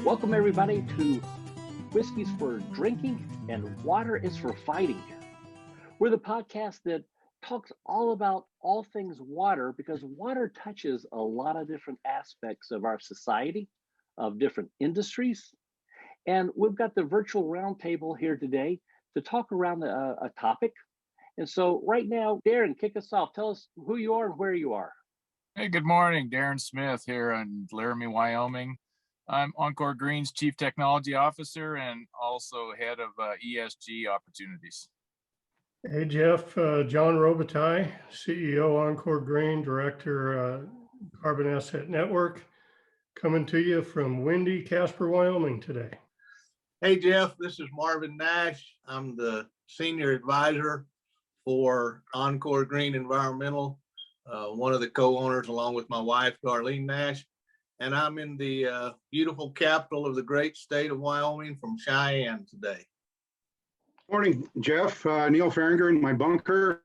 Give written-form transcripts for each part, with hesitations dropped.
Welcome everybody to Whiskey's for Drinking and Water is for Fighting. We're the podcast that talks all about all things water because water touches a lot of different aspects of our society, of different industries. And we've got the virtual roundtable here today to talk around a topic. And so right now, Darren, kick us off. Tell us who you are and where you are. Hey, good morning. Darren Smith here in Laramie, Wyoming. I'm Encore Green's Chief Technology Officer and also head of ESG opportunities. Hey, Jeff, John Robitaille, CEO, Encore Green, Director, Carbon Asset Network, coming to you from windy Casper, Wyoming today. Hey, Jeff, this is Marvin Nash. I'm the Senior Advisor for Encore Green Environmental, one of the co-owners along with my wife, Darlene Nash. And I'm in the beautiful capital of the great state of Wyoming from Cheyenne today. Morning, Jeff. Neal Fehringer in my bunker,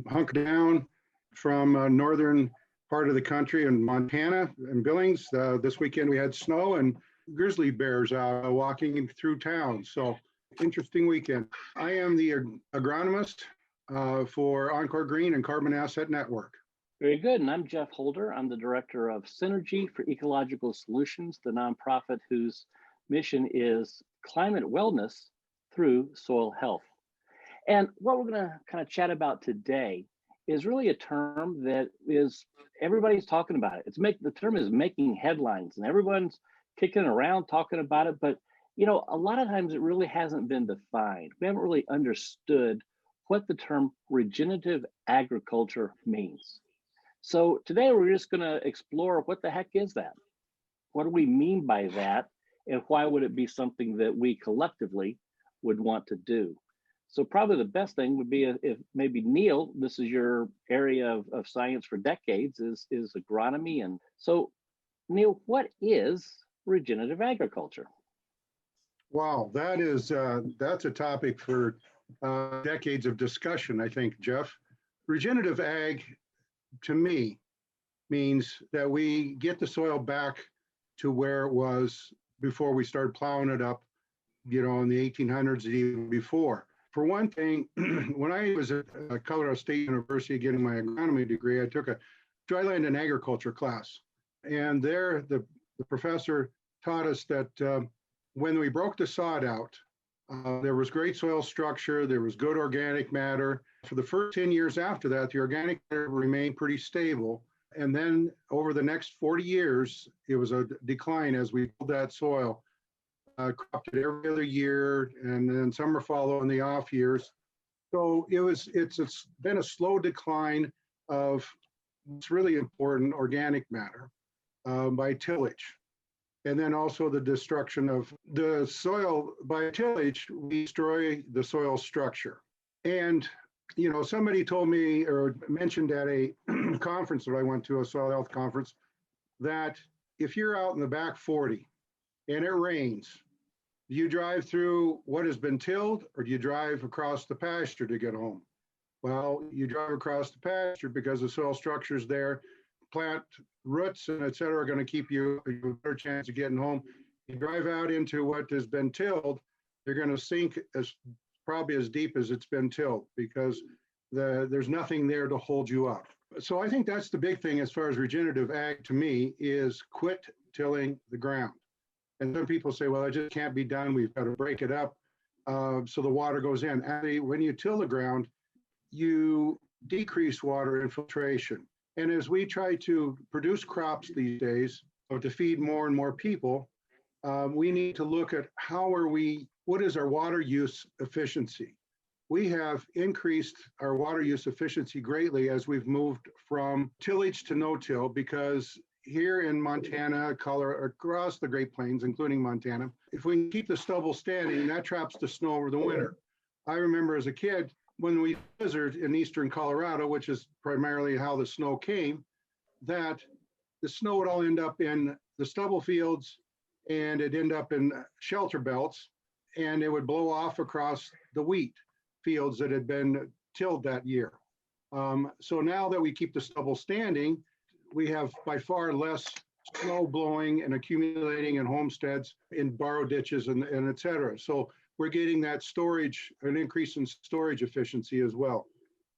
hunked down from northern part of the country in Montana and Billings. This weekend we had snow and grizzly bears out walking through town. So interesting weekend. I am the agronomist for Encore Green and Carbon Asset Network. Very good. And I'm Jeff Holder. I'm the Director of Synergy for Ecological Solutions, the nonprofit whose mission is climate wellness through soil health. And what we're going to kind of chat about today is really a term that is everybody's talking about it. The term is making headlines and everyone's kicking around talking about it. But, you know, a lot of times it really hasn't been defined. We haven't really understood what the term regenerative agriculture means. So today we're just going to explore what the heck is that? What do we mean by that? And why would it be something that we collectively would want to do? So probably the best thing would be if maybe Neal, this is your area of science for decades, is agronomy. And so Neal, what is regenerative agriculture? Wow, that's a topic for decades of discussion, I think, Jeff. Regenerative ag, to me, means that we get the soil back to where it was before we started plowing it up, you know, in the 1800s and even before. For one thing, when I was at Colorado State University getting my agronomy degree, I took a dryland and agriculture class. And there, the professor taught us that when we broke the sod out, there was great soil structure, there was good organic matter. For the first 10 years after that, the organic matter remained pretty stable. And then over the next 40 years, it was a decline as we pulled that soil, cropped it every other year, and then summer follow in the off years. So it's been a slow decline of what's really important, organic matter, by tillage. And then also the destruction of the soil. By tillage, we destroy the soil structure. And, you know, somebody told me or mentioned at a conference that I went to, a soil health conference, that if you're out in the back 40 and it rains, do you drive through what has been tilled or do you drive across the pasture to get home? Well, you drive across the pasture because the soil structure is there. Plant roots and et cetera are going to keep you a better chance of getting home. You drive out into what has been tilled, you're going to sink probably as deep as it's been tilled because there's nothing there to hold you up. So I think that's the big thing as far as regenerative ag to me is quit tilling the ground. And some people say, well, it just can't be done. We've got to break it up so the water goes in. And when you till the ground, you decrease water infiltration. And as we try to produce crops these days to feed more and more people, we need to look at what is our water use efficiency? We have increased our water use efficiency greatly as we've moved from tillage to no-till because here in Montana, Colorado, across the Great Plains, including Montana, if we can keep the stubble standing, that traps the snow over the winter. I remember as a kid, when we blizzard in eastern Colorado, which is primarily how the snow came, that the snow would all end up in the stubble fields and it'd end up in shelter belts and it would blow off across the wheat fields that had been tilled that year. So now that we keep the stubble standing, we have by far less snow blowing and accumulating in homesteads, in borrow ditches and et cetera. So we're getting that storage, an increase in storage efficiency as well.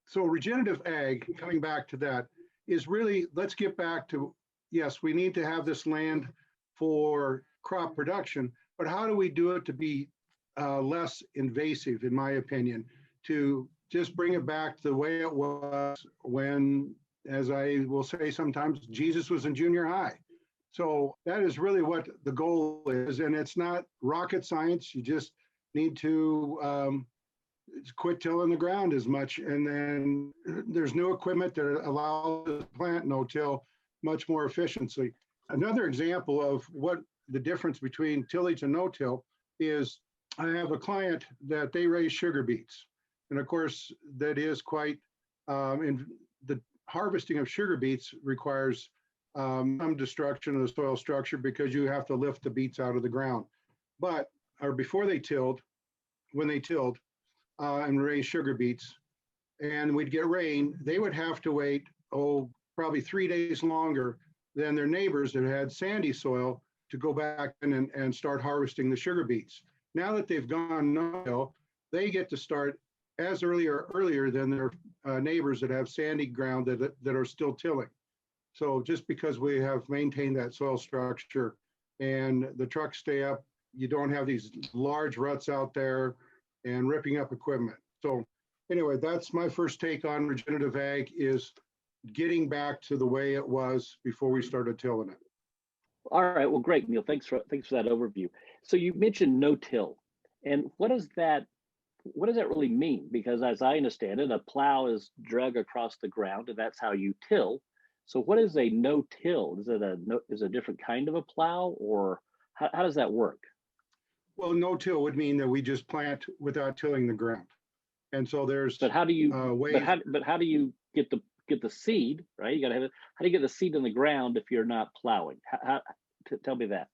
So regenerative ag, coming back to that, is really, let's get back to, yes, we need to have this land for crop production, but how do we do it to be less invasive, in my opinion, to just bring it back to the way it was when, as I will say sometimes, Jesus was in junior high. So that is really what the goal is. And it's not rocket science. You just need to quit tilling the ground as much. And then there's new equipment that allows the plant no-till much more efficiently. Another example of what the difference between tillage and no-till is, I have a client that they raise sugar beets. And of course, that is quite, in the harvesting of sugar beets requires some destruction of the soil structure because you have to lift the beets out of the ground. But, or before they tilled, when they tilled and raised sugar beets, and we'd get rain, they would have to wait, probably 3 days longer than their neighbors that had sandy soil to go back in and start harvesting the sugar beets. Now that they've gone no-till, they get to start as earlier than their neighbors that have sandy ground that are still tilling. So just because we have maintained that soil structure and the trucks stay up, you don't have these large ruts out there and ripping up equipment. So anyway, that's my first take on regenerative ag, is getting back to the way it was before we started tilling it. All right, well, great, Neal. Thanks for that overview. So you mentioned no-till, and what does that really mean? Because as I understand it, a plow is drug across the ground, and that's how you till. So what is a no-till? Is it a different kind of a plow, or how does that work? Well, no-till would mean that we just plant without tilling the ground, and so there's. But how do you? ways. But how do you get the seed, right? You got to have it. How do you get the seed in the ground if you're not plowing? Tell me that.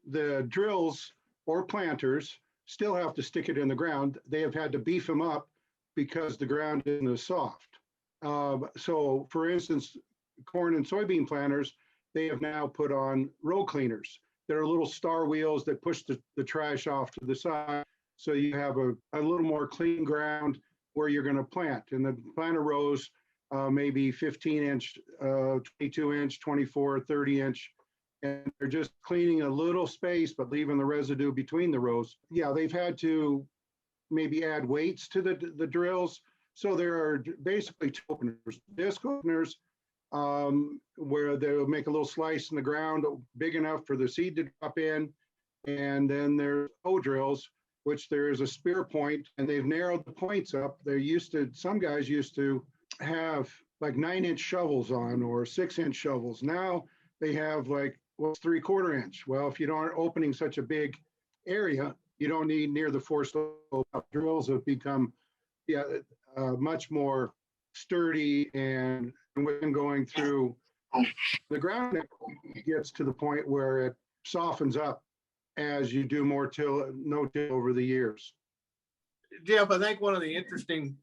The drills or planters still have to stick it in the ground. They have had to beef them up because the ground isn't as soft. So for instance, corn and soybean planters, they have now put on row cleaners. There are little star wheels that push the trash off to the side. So you have a little more clean ground where you're going to plant. And the planter rows maybe 15 inch, 22 inch, 24, 30 inch. And they're just cleaning a little space, but leaving the residue between the rows. Yeah, they've had to maybe add weights to the drills. So there are basically two openers, disc openers, where they'll make a little slice in the ground big enough for the seed to drop in. And then there's O drills, which there is a spear point, and they've narrowed the points up. Some guys used to have like 9-inch shovels on, or 6-inch shovels. Now they have like, 3/4 inch. Well, if you aren't opening such a big area, you don't need near the force drills have become, much more sturdy, and when going through the ground, it gets to the point where it softens up as you do more no-till over the years. Jeff, I think one of the interesting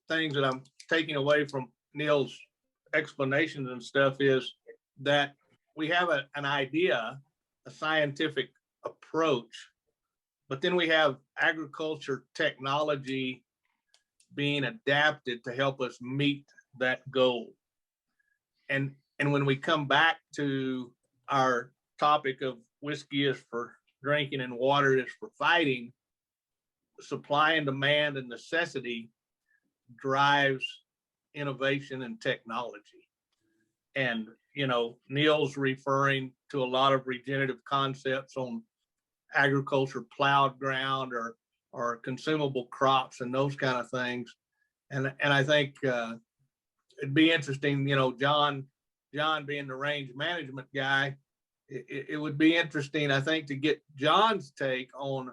things that I'm taking away from Neal's explanations and stuff is that we have an idea, a scientific approach, but then we have agriculture technology being adapted to help us meet that goal. And when we come back to our topic of whiskey is for drinking and water is for fighting, supply and demand and necessity drives innovation and technology. And Neal's referring to a lot of regenerative concepts on agriculture, plowed ground, or consumable crops and those kind of things. And I think it'd be interesting, John being the range management guy, it would be interesting, I think, to get John's take on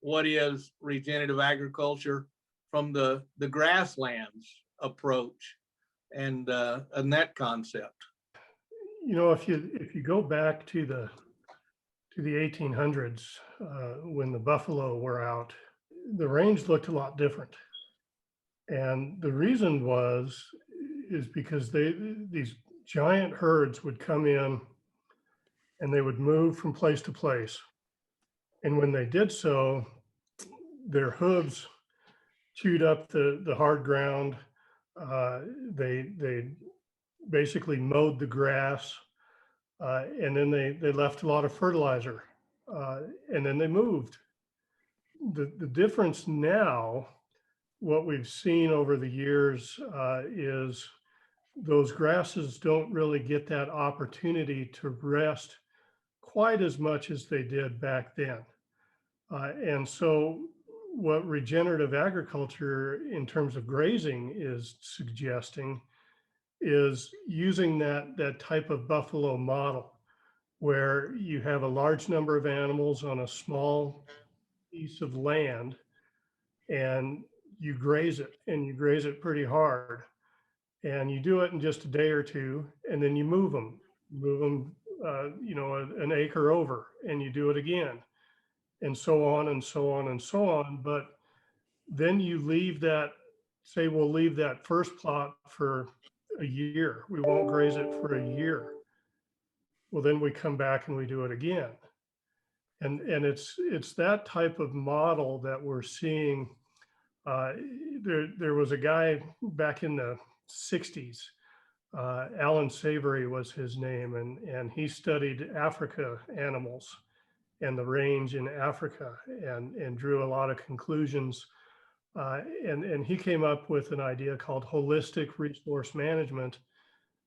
what is regenerative agriculture from the grasslands approach and that concept. If you go back to the 1800s, when the buffalo were out, the range looked a lot different, and the reason is because these giant herds would come in and they would move from place to place. And when they did so, their hooves chewed up the hard ground. They basically mowed the grass, and then they left a lot of fertilizer, and then they moved. The difference now, what we've seen over the years, is those grasses don't really get that opportunity to rest quite as much as they did back then. And so what regenerative agriculture in terms of grazing is suggesting is using that type of buffalo model where you have a large number of animals on a small piece of land and you graze it, and you graze it pretty hard. And you do it in just a day or two, and then you move them, an acre over, and you do it again, and so on and so on and so on. But then you leave that, say we'll leave that first plot for a year. We won't graze it for a year. Well, then we come back and we do it again. And it's that type of model that we're seeing. There was a guy back in the 60s, Alan Savory was his name, and he studied Africa animals and the range in Africa and drew a lot of conclusions. And he came up with an idea called holistic resource management,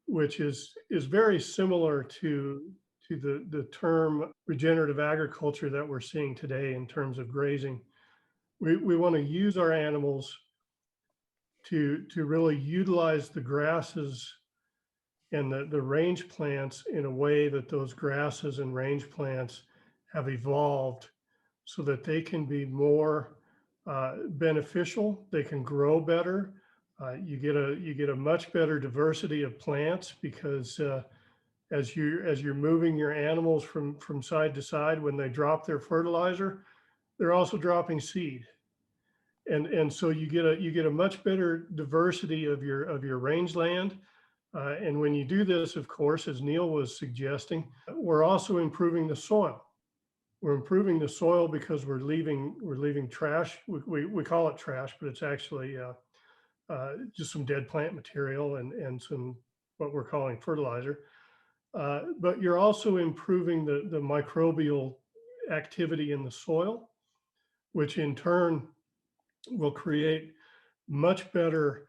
which is very similar to the term regenerative agriculture that we're seeing today in terms of grazing. We want to use our animals to really utilize the grasses and the range plants in a way that those grasses and range plants have evolved so that they can be more beneficial, they can grow better. You get a much better diversity of plants because as you're moving your animals from side to side, when they drop their fertilizer, they're also dropping seed. And so you get a much better diversity of your rangeland. And when you do this, of course, as Neal was suggesting, we're also improving the soil. We're improving the soil because we're leaving trash. We call it trash, but it's actually just some dead plant material and some what we're calling fertilizer. But you're also improving the microbial activity in the soil, which in turn will create much better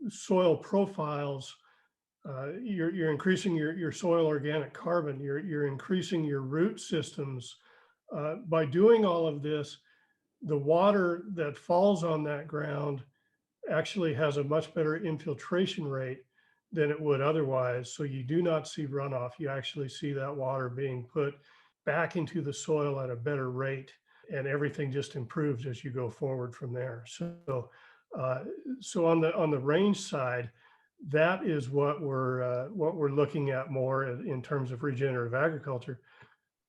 soil profiles. You're increasing your soil organic carbon. You're increasing your root systems. By doing all of this, the water that falls on that ground actually has a much better infiltration rate than it would otherwise. So you do not see runoff. You actually see that water being put back into the soil at a better rate, and everything just improves as you go forward from there. So on the range side, that is what we're looking at more in terms of regenerative agriculture,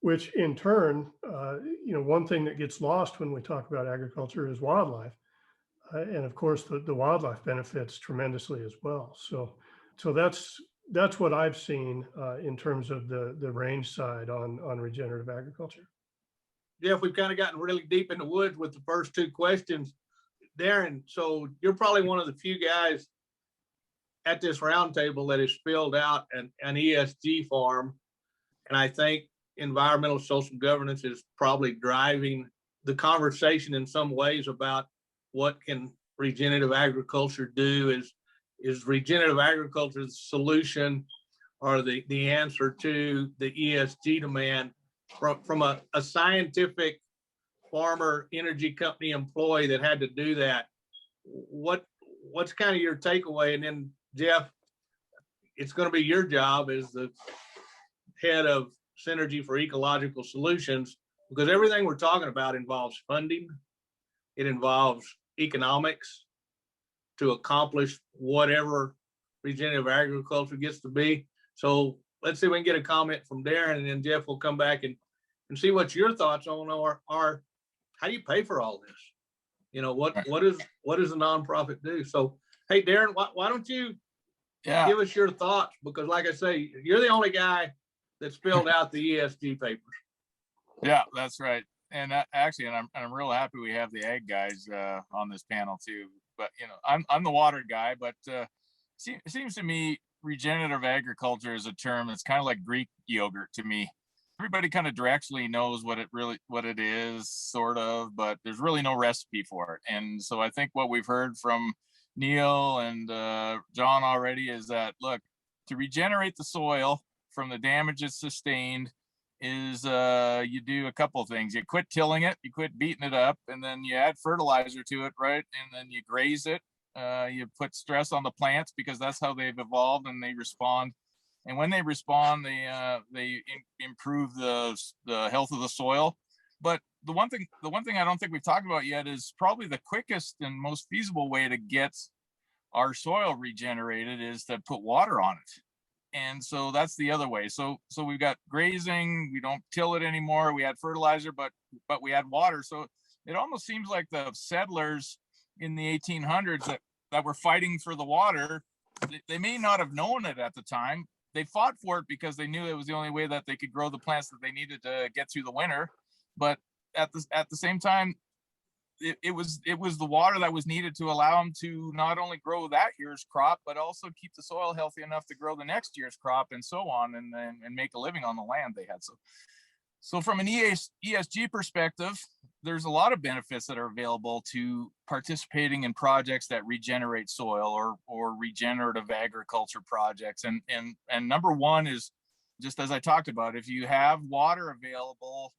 which in turn, one thing that gets lost when we talk about agriculture is wildlife. And of course, the wildlife benefits tremendously as well. So that's what I've seen in terms of the range side on regenerative agriculture. Jeff, we've kind of gotten really deep in the woods with the first two questions. Darren, so you're probably one of the few guys at this roundtable that has filled out an ESG farm. And I think environmental social governance is probably driving the conversation in some ways about what can regenerative agriculture do. Is regenerative agriculture the solution or the answer to the ESG demand? From a scientific farmer energy company employee that had to do that, what's kind of your takeaway? And then Jeff, it's going to be your job as the head of Synergy for Ecological Solutions, because everything we're talking about involves funding. It involves economics to accomplish whatever regenerative agriculture gets to be. So let's see if we can get a comment from Darren, and then Jeff will come back and see what your thoughts on are how do you pay for all this? What does a nonprofit do? So, hey, Darren, why don't you give us your thoughts? Because like I say, you're the only guy that filled out the ESG papers. Yeah, that's right. And actually, and I'm real happy we have the ag guys on this panel too. But you know, I'm the water guy, but it seems to me regenerative agriculture is a term that's kind of like Greek yogurt to me. Everybody kind of directionally knows what it is, sort of, but there's really no recipe for it. And so I think what we've heard from Neal and John already is that, look, to regenerate the soil from the damage it's sustained is you do a couple of things. You quit tilling it, you quit beating it up, and then you add fertilizer to it, right? And then you graze it. You put stress on the plants because that's how they've evolved and they respond. And when they respond, they improve the health of the soil. But the one thing I don't think we've talked about yet is probably the quickest and most feasible way to get our soil regenerated is to put water on it. And so that's the other way. So we've got grazing, we don't till it anymore. We add fertilizer, but we add water. So it almost seems like the settlers in the 1800s that were fighting for the water, they may not have known it at the time. They fought for it because they knew it was the only way that they could grow the plants that they needed to get through the winter. But at the same time, it was the water that was needed to allow them to not only grow that year's crop, but also keep the soil healthy enough to grow the next year's crop and so on, and make a living on the land they had. So from an ESG perspective, there's a lot of benefits that are available to participating in projects that regenerate soil or regenerative agriculture projects. And number one is, just as I talked about, if you have water available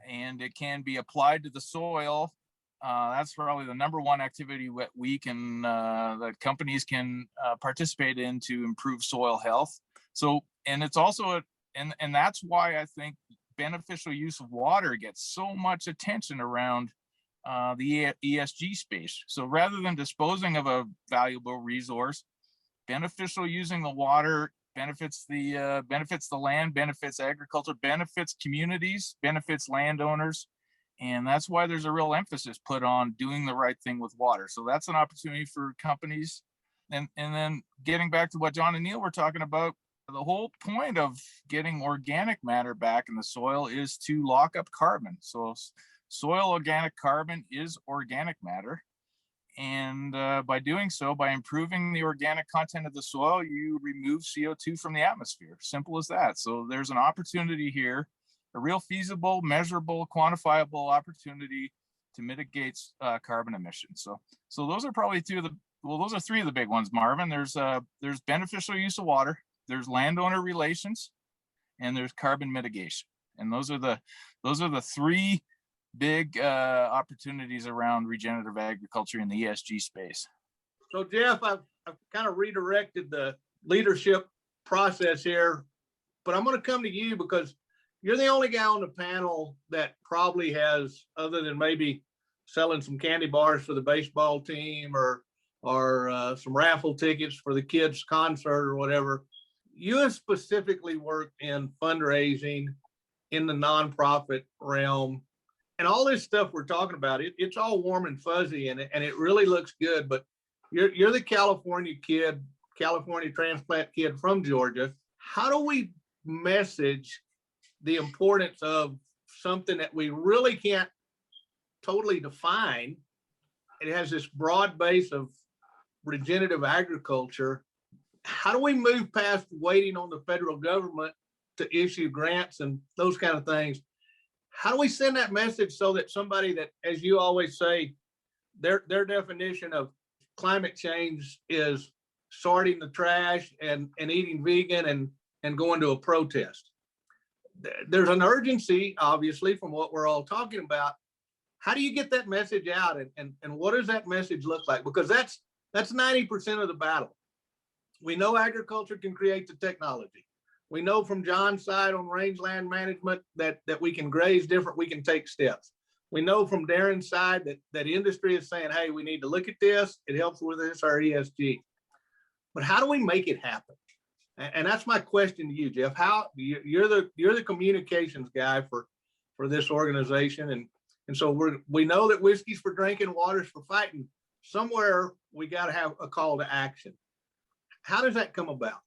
and it can be applied to the soil, that's probably the number one activity that companies can participate in to improve soil health. So, and it's also, and that's why I think beneficial use of water gets so much attention around the ESG space. So rather than disposing of a valuable resource, beneficial using the water benefits the land, benefits agriculture, benefits communities, benefits landowners. And that's why there's a real emphasis put on doing the right thing with water. So that's an opportunity for companies. And then getting back to what John and Neal were talking about, the whole point of getting organic matter back in the soil is to lock up carbon. So soil organic carbon is organic matter. And by doing so, by improving the organic content of the soil, you remove CO2 from the atmosphere. Simple as that. So there's an opportunity here, a real feasible, measurable, quantifiable opportunity to mitigate carbon emissions. So those are probably those are three of the big ones, Marvin. There's beneficial use of water, there's landowner relations, and there's carbon mitigation. And those are the three big opportunities around regenerative agriculture in the ESG space. So Jeff, I've kind of redirected the leadership process here, but I'm going to come to you because you're the only guy on the panel that probably has, other than maybe selling some candy bars for the baseball team or some raffle tickets for the kids' concert or whatever, you have specifically worked in fundraising in the nonprofit realm. And all this stuff we're talking about, it's all warm and fuzzy and it really looks good. But you're the California transplant kid from Georgia. How do we message the importance of something that we really can't totally define? It has this broad base of regenerative agriculture. How do we move past waiting on the federal government to issue grants and those kind of things? How do we send that message so that somebody that, as you always say, their definition of climate change is sorting the trash and eating vegan and going to a protest? There's an urgency, obviously, from what we're all talking about. How do you get that message out, and what does that message look like? Because that's 90% of the battle. We know agriculture can create the technology. We know from John's side on rangeland management that we can graze different, we can take steps. We know from Darren's side that industry is saying, hey, we need to look at this. It helps with this, our ESG. But how do we make it happen? And that's my question to you, Jeff. How you're the communications guy for this organization, and so we know that whiskey's for drinking, water's for fighting. Somewhere we got to have a call to action. How does that come about?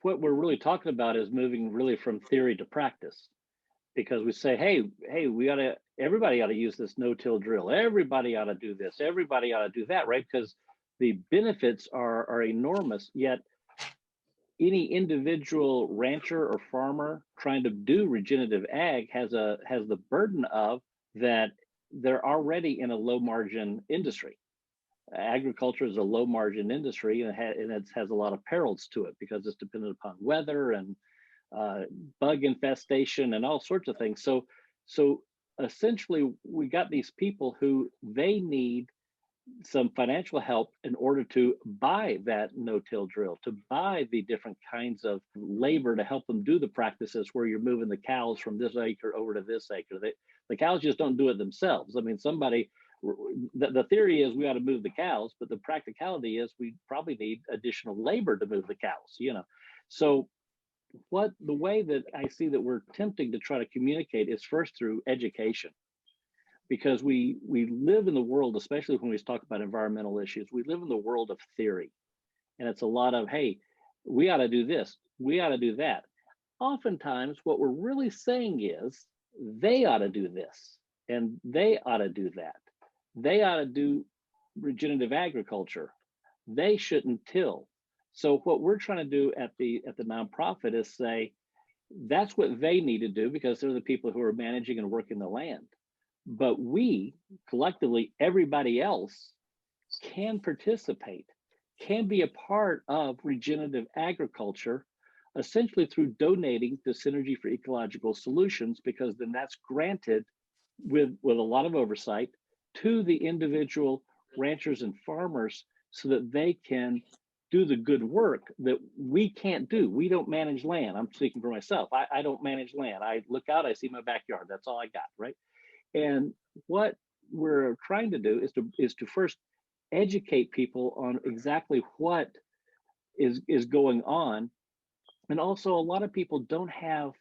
what we're really talking about is moving really from theory to practice, because we say, hey, everybody ought to use this no-till drill. Everybody ought to do this. Everybody ought to do that, right? Because the benefits are enormous, yet any individual rancher or farmer trying to do regenerative ag has the burden of that they're already in a low margin industry. Agriculture is a low margin industry, and it has a lot of perils to it because it's dependent upon weather and bug infestation and all sorts of things. So essentially, we got these people who they need some financial help in order to buy that no-till drill, to buy the different kinds of labor to help them do the practices where you're moving the cows from this acre over to this acre. The cows just don't do it themselves. I mean, the theory is we ought to move the cows, but the practicality is we probably need additional labor to move the cows, So the way that I see that we're attempting to try to communicate is first through education. Because we live in the world, especially when we talk about environmental issues, we live in the world of theory. And it's a lot of, hey, we ought to do this, we ought to do that. Oftentimes, what we're really saying is they ought to do this, and they ought to do that. They ought to do regenerative agriculture. They shouldn't till. So what we're trying to do at the nonprofit is say, that's what they need to do because they're the people who are managing and working the land. But we, collectively, everybody else can participate, can be a part of regenerative agriculture, essentially through donating to Synergy for Ecological Solutions, because then that's granted with a lot of oversight to the individual ranchers and farmers so that they can do the good work that we can't do. We don't manage land. I'm speaking for myself. I don't manage land. I look out, I see my backyard. That's all I got, right? And what we're trying to do is to first educate people on exactly what is going on. And also a lot of people don't have,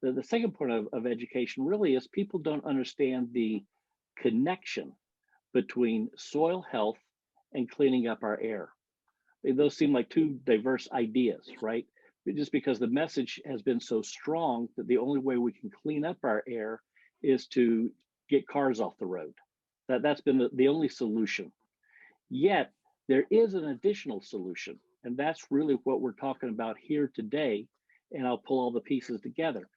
the second point of education really is people don't understand the connection between soil health and cleaning up our air. Those seem like two diverse ideas, right? Just because the message has been so strong that the only way we can clean up our air is to get cars off the road. That's been the only solution. Yet there is an additional solution, and that's really what we're talking about here today. And I'll pull all the pieces together.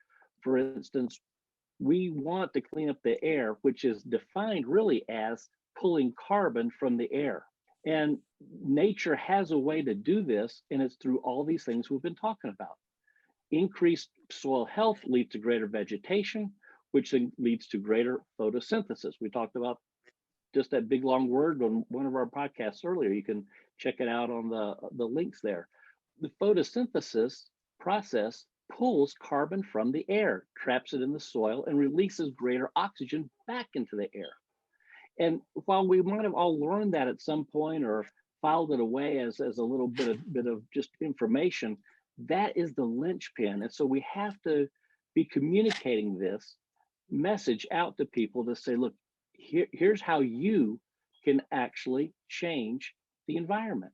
For instance, we want to clean up the air, which is defined really as pulling carbon from the air. And nature has a way to do this, and it's through all these things we've been talking about. Increased soil health leads to greater vegetation, which then leads to greater photosynthesis. We talked about just that big long word on one of our podcasts earlier. You can check it out on the links there. The photosynthesis process pulls carbon from the air, traps it in the soil, and releases greater oxygen back into the air. And while we might have all learned that at some point or filed it away as a little bit of just information, that is the linchpin. And so we have to be communicating this message out to people to say, look, here's how you can actually change the environment.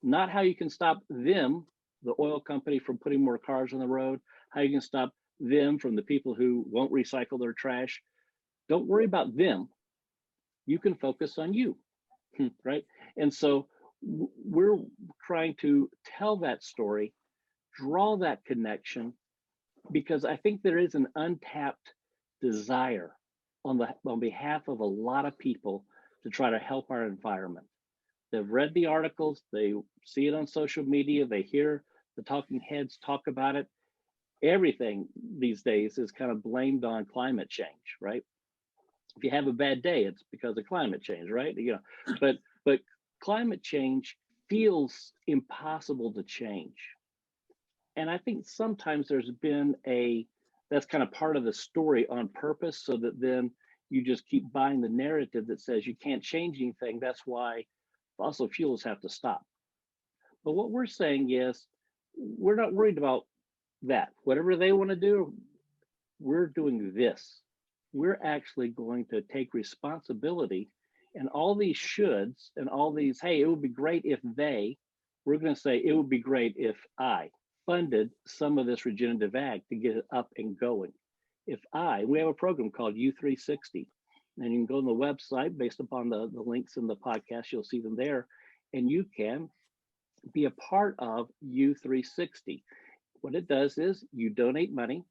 Not how you can stop them, the oil company, from putting more cars on the road, how you can stop them from the people who won't recycle their trash. Don't worry about them. You can focus on you, right? And so we're trying to tell that story, draw that connection, because I think there is an untapped desire on behalf of a lot of people to try to help our environment. They've read the articles, they see it on social media, they hear the talking heads talk about it. Everything these days is kind of blamed on climate change, right? If you have a bad day, it's because of climate change, right? But climate change feels impossible to change. And I think sometimes there's been that's kind of part of the story on purpose, so that then you just keep buying the narrative that says you can't change anything. That's why fossil fuels have to stop. But what we're saying is we're not worried about that. Whatever they want to do, we're doing this. We're actually going to take responsibility, and all these shoulds and all these, hey, it would be great if we're going to say it would be great if I, funded some of this regenerative ag to get it up and going. We have a program called U360, and you can go on the website based upon the links in the podcast, you'll see them there, and you can be a part of U360. What it does is you donate money.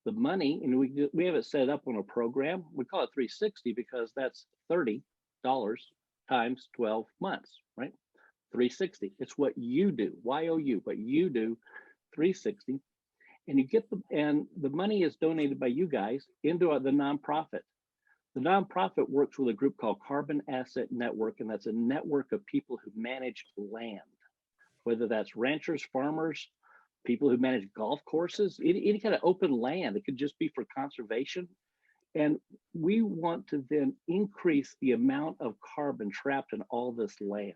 The money, and we have it set up on a program. We call it 360 because that's $30 times 12 months, right? 360. It's what you do, YOU, what you do, 360. And you get the money is donated by you guys into the nonprofit. The nonprofit works with a group called Carbon Asset Network, and that's a network of people who manage land, whether that's ranchers, farmers, people who manage golf courses, any kind of open land. It could just be for conservation. And we want to then increase the amount of carbon trapped in all this land.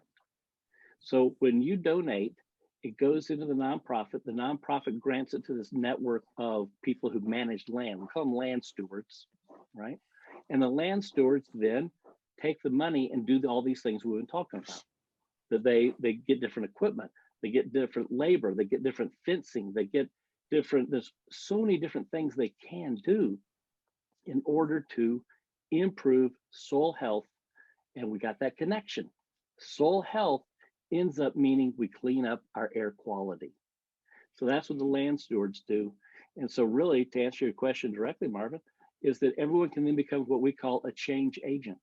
So when you donate, it goes into the nonprofit. The nonprofit grants it to this network of people who manage land. We call them land stewards, right? And the land stewards then take the money and do all these things we've been talking about. That they get different equipment, they get different labor, they get different fencing, they get different, there's so many different things they can do in order to improve soil health. And we got that connection. Soil health ends up meaning we clean up our air quality. So that's what the land stewards do. And so really, to answer your question directly, Marvin, is that everyone can then become what we call a change agent.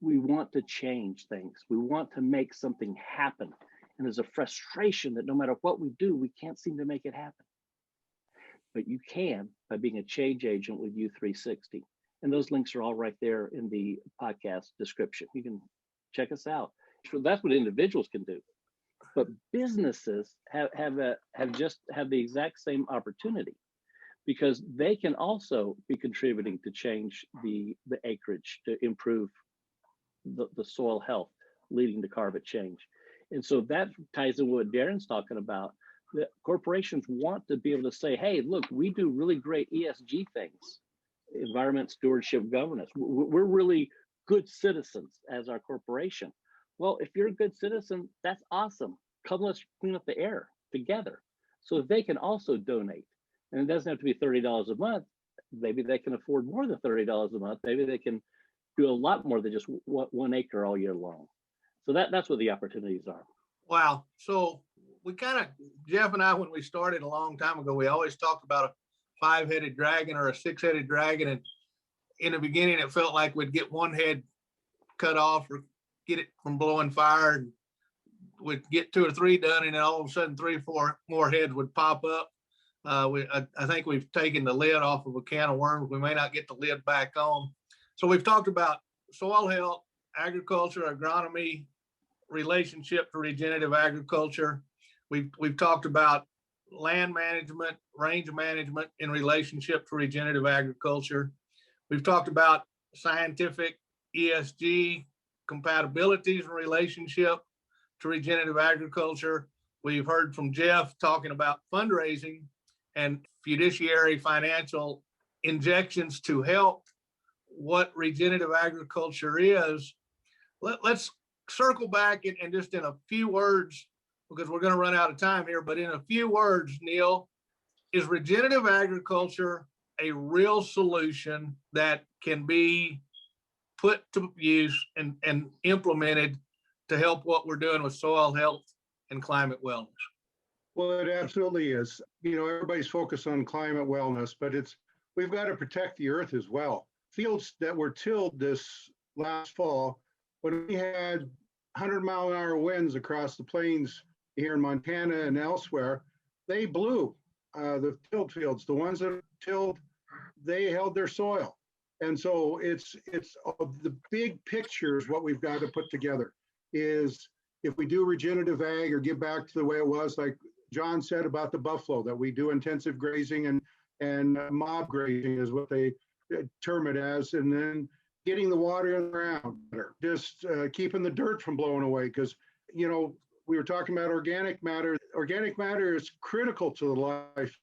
We want to change things. We want to make something happen. And there's a frustration that no matter what we do, we can't seem to make it happen. But you can by being a change agent with U360. And those links are all right there in the podcast description. You can check us out. So that's what individuals can do. But businesses have the exact same opportunity, because they can also be contributing to change the acreage to improve the soil health, leading to carbon change. And so that ties in what Darren's talking about. That corporations want to be able to say, hey, look, we do really great ESG things, environment stewardship governance. We're really good citizens as our corporation. Well, if you're a good citizen, that's awesome. Come, let's clean up the air together. So they can also donate. And it doesn't have to be $30 a month. Maybe they can afford more than $30 a month. Maybe they can do a lot more than just 1 acre all year long. So that's what the opportunities are. Wow. So we Jeff and I, when we started a long time ago, we always talked about a 5-headed dragon or a 6-headed dragon. And in the beginning, it felt like we'd get one head cut off or get it from blowing fire, and we'd get 2 or 3 done, and then all of a sudden 3 or 4 more heads would pop up. I think we've taken the lid off of a can of worms. We may not get the lid back on. So we've talked about soil health, agriculture, agronomy, relationship to regenerative agriculture. We've talked about land management, range management in relationship to regenerative agriculture. We've talked about scientific ESG compatibilities in relationship to regenerative agriculture. We've heard from Jeff talking about fundraising and fiduciary financial injections to help what regenerative agriculture is. Let's circle back and just in a few words, because we're going to run out of time here, but in a few words, Neal, is regenerative agriculture a real solution that can be put to use and implemented to help what we're doing with soil health and climate wellness? Well, it absolutely is. Everybody's focused on climate wellness, but we've got to protect the earth as well. Fields that were tilled this last fall, when we had 100-mile-an-hour winds across the plains here in Montana and elsewhere, they blew the tilled fields. The ones that are tilled, they held their soil. And so it's the big picture is what we've got to put together is if we do regenerative ag or get back to the way it was, like John said about the buffalo, that we do intensive grazing and mob grazing is what they term it as, and then getting the water in the ground better, just keeping the dirt from blowing away. Because, we were talking about organic matter. Organic matter is critical to the life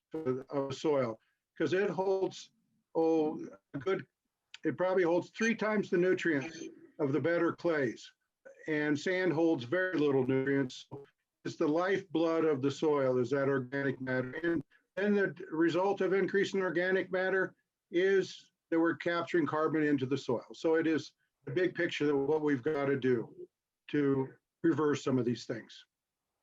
of soil because it holds, it probably holds 3 times the nutrients of the better clays. And sand holds very little nutrients. is the lifeblood of the soil, is that organic matter. And then the result of increasing organic matter is that we're capturing carbon into the soil. So it is the big picture of what we've got to do to reverse some of these things.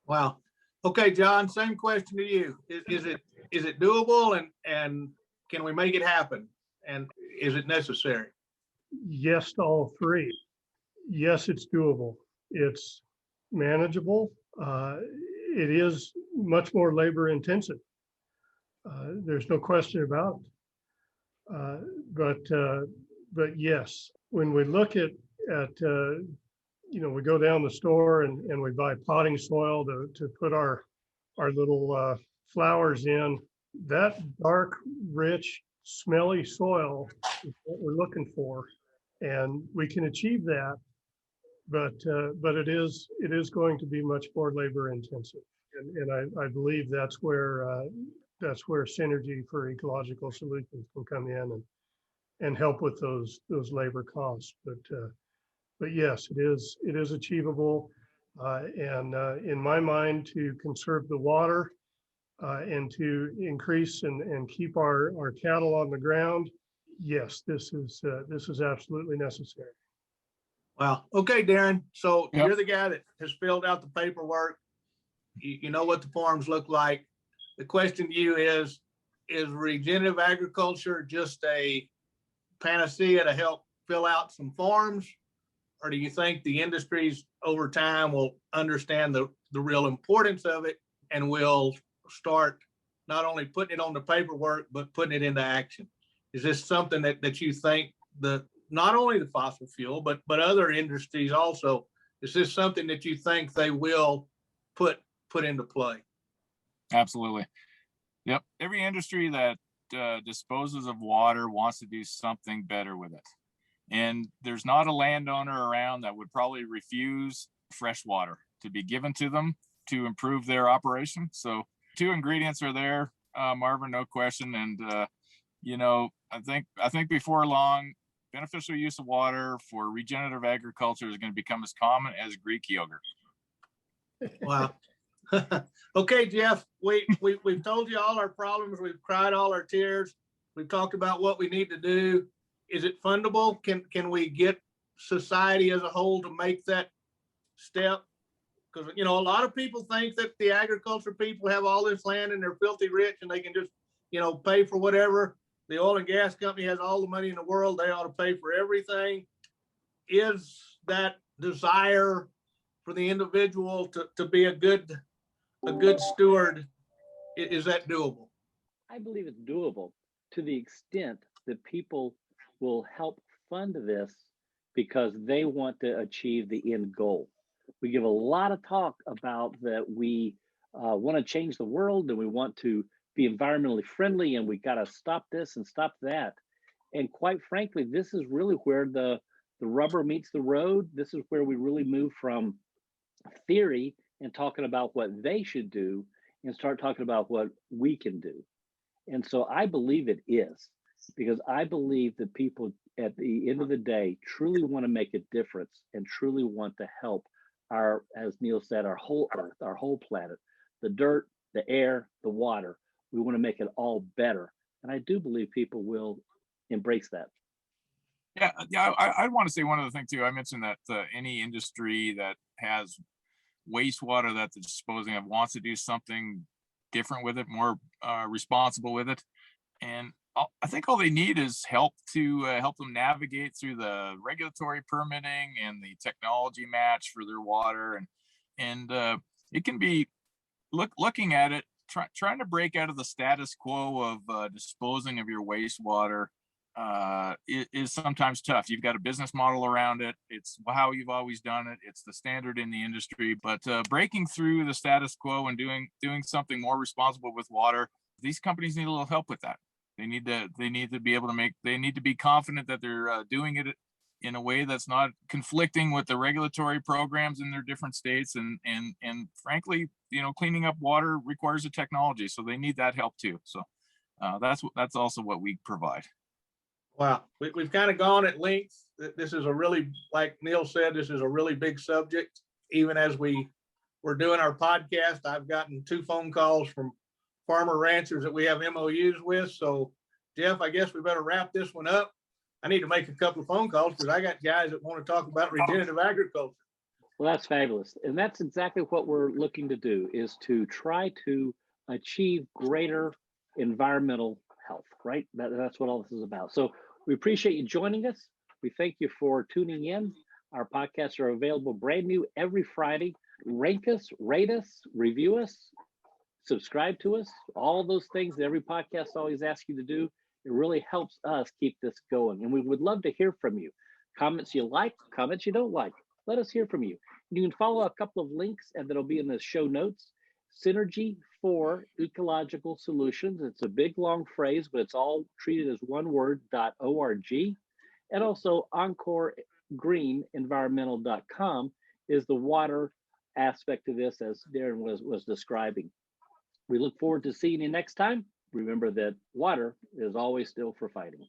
Wow. Okay, John, same question to you. Is it doable, and can we make it happen? And is it necessary? Yes to all three. Yes, it's doable. It's manageable. It is much more labor intensive. There's no question about it. But yes, when we look at we go down the store and we buy potting soil to put our little flowers in, that dark, rich, smelly soil is what we're looking for. And we can achieve that, but it is going to be much more labor intensive. And I believe that's where Synergy for Ecological Solutions can come in and help with those labor costs. But yes, it is achievable. And in my mind, to conserve the water and to increase and keep our cattle on the ground, yes, this is absolutely necessary. Wow. Okay, Darren. So Yep. You're the guy that has filled out the paperwork. You know what the forms look like. The question to you is regenerative agriculture just a panacea to help fill out some forms? Or do you think the industries over time will understand the real importance of it and will start not only putting it on the paperwork, but putting it into action? Is this something that you think not only the fossil fuel, but other industries also, is this something that you think they will put into play? Absolutely. Yep. Every industry that disposes of water wants to do something better with it. And there's not a landowner around that would probably refuse fresh water to be given to them to improve their operation. So 2 ingredients are there, Marvin, no question. And, I think before long, beneficial use of water for regenerative agriculture is going to become as common as Greek yogurt. Wow. Okay, Jeff, we've told you all our problems. We've cried all our tears. We've talked about what we need to do. Is it fundable? Can we get society as a whole to make that step? Because, a lot of people think that the agriculture people have all this land and they're filthy rich and they can just, pay for whatever. The oil and gas company has all the money in the world. They ought to pay for everything. Is that desire for the individual to be a good steward, is that doable? I believe it's doable to the extent that people will help fund this because they want to achieve the end goal. We give a lot of talk about that we want to change the world and we want to be environmentally friendly and we got to stop this and stop that. And quite frankly, this is really where the rubber meets the road. This is where we really move from theory and talking about what they should do and start talking about what we can do. And so I believe it is, because I believe that people at the end of the day truly want to make a difference and truly want to help our, as Neal said, our whole earth, our whole planet, the dirt, the air, the water. We want to make it all better. And I do believe people will embrace that. Yeah. I want to say one other thing too. I mentioned that any industry that has wastewater that they're disposing of wants to do something different with it, more responsible with it. And I think all they need is help to help them navigate through the regulatory permitting and the technology match for their water. And it can be looking at it, trying to break out of the status quo of disposing of your wastewater is sometimes tough. You've got a business model around it. It's how you've always done it. It's the standard in the industry, but breaking through the status quo and doing something more responsible with water, these companies need a little help with that. They need to be able to they need to be confident that they're doing it in a way that's not conflicting with the regulatory programs in their different states. And frankly, cleaning up water requires a technology. So they need that help too. So that's also what we provide. Wow, we've kind of gone at length. This is a really, like Neal said, this is a really big subject. Even as we we're doing our podcast. I've gotten 2 phone calls from farmer ranchers that we have MOUs with. So Jeff, I guess we better wrap this one up. I need to make a couple of phone calls because I got guys that want to talk about regenerative agriculture. Well, that's fabulous. And that's exactly what we're looking to do, is to try to achieve greater environmental health, right? That's what all this is about. So we appreciate you joining us. We thank you for tuning in. Our podcasts are available brand new every Friday. Rank us, rate us, review us, subscribe to us, all those things that every podcast always asks you to do. It really helps us keep this going. And we would love to hear from you. Comments you like, comments you don't like. Let us hear from you. You can follow a couple of links and that'll be in the show notes. Synergy for Ecological Solutions. It's a big long phrase, but it's all treated as one word, .org. And also EncoreGreenEnvironmental.com is the water aspect of this, as Darren was describing. We look forward to seeing you next time. Remember that water is always still for fighting.